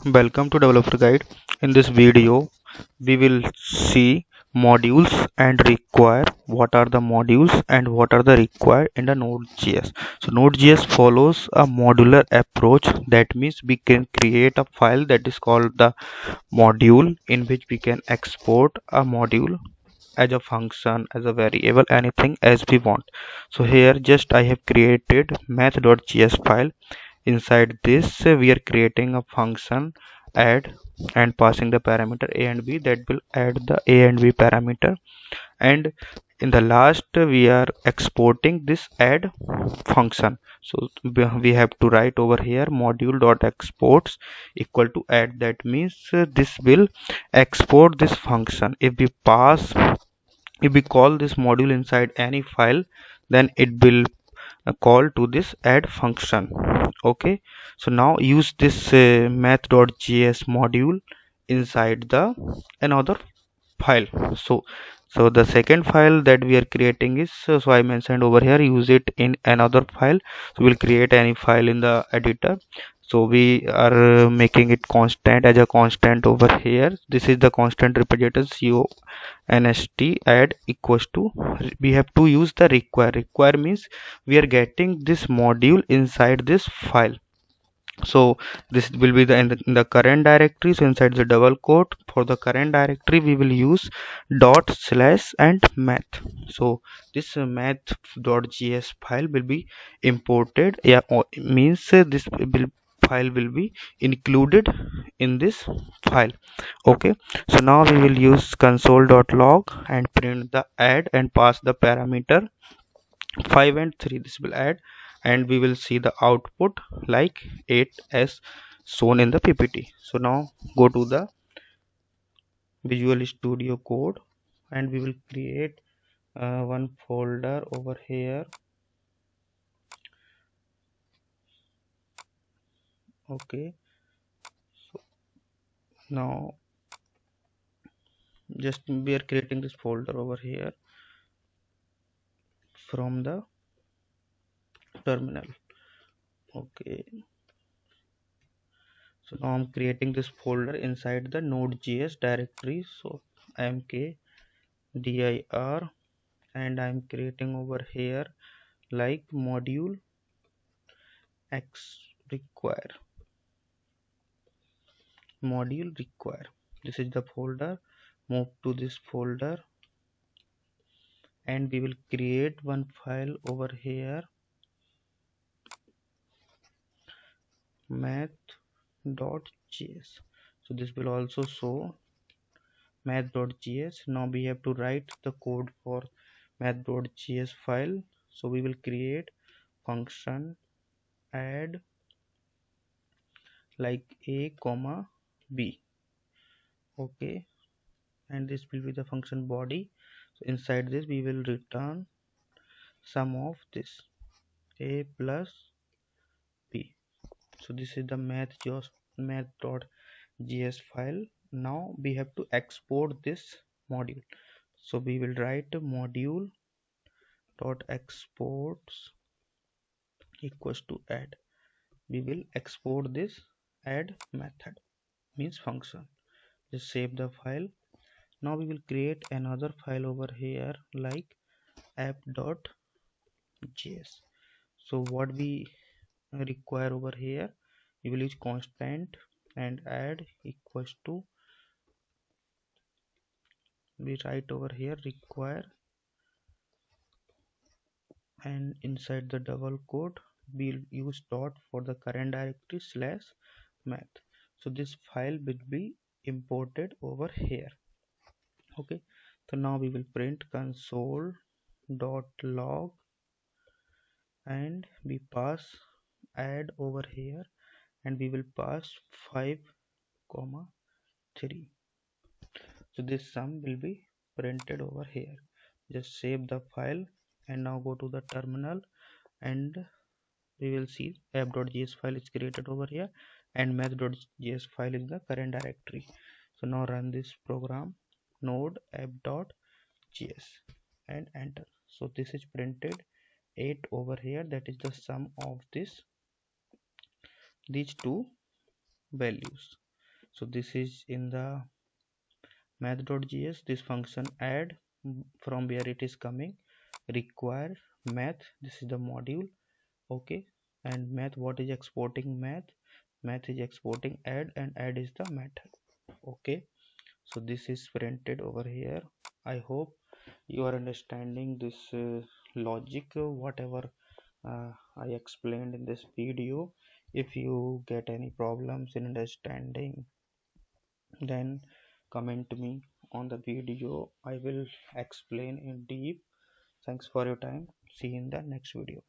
Welcome to Developer Guide. In this video, we will see modules and require what are the modules and what are the required in the Node.js. So Node.js follows a modular approach. That means we can create a file that is called the module, in which we can export a module as a function, as a variable, anything as we want. So here just I have created math.js file. Inside this we are creating a function add and passing the parameter a and b that will add the a and b parameter, and in the last we are exporting this add function. So we have to write over here module dot exports equal to add. That means this will export this function. If we call this module inside any file, then it will call to this add function. Okay, so now use this math.js module inside the another file. So the second file that we are creating is, so I mentioned over here, use it in another file. So we'll create any file in the editor. So we are making it constant as a constant over here. This is the constant representatives const add equals to, we have to use the require means we are getting this module inside this file. So this will be in the current directory. So inside the double quote for the current directory we will use dot slash and math. So this math.js file will be imported, yeah, means this will file will be included in this file. Okay, so now we will use console.log and print the add and pass the parameter 5 and 3. This will add, and we will see the output like 8 as shown in the ppt. So now go to the Visual Studio Code and we will create one folder over here. Okay, so now just we are creating this folder over here from the terminal. Okay, so now I'm creating this folder inside the Node.js directory. So mk dir, and I'm creating over here like module x require, module require. This is the folder. Move to this folder and we will create one file over here, math.js. so this will also show math.js. now we have to write the code for math.js file. So we will create function add like a comma b. Okay, and this will be the function body. So inside this we will return sum of this a plus b. So this is the math.js file. Now we have to export this module. So we will write module dot exports equals to add. We will export this add method, means function. Just save the file. Now we will create another file over here like app.js. So what we require over here, we will use constant and add equals to, we write over here require, and inside the double quote we'll use dot for the current directory slash math. So this file will be imported over here. Okay, so now we will print console dot log and we pass add over here, and we will pass 5 comma 3. So this sum will be printed over here. Just save the file and now go to the terminal, and we will see app.js file is created over here and math.js file is the current directory. So now run this program node app.js and enter. So this is printed 8 over here, that is the sum of these two values. So this is in the math.js. This function add, from where it is coming, require math, this is the module. Okay, and math, what is exporting math? Math is exporting add, and add is the method. Okay, so this is printed over here. I hope you are understanding this logic, whatever I explained in this video. If you get any problems in understanding, then comment me on the video. I will explain in deep. Thanks for your time. See you in the next video.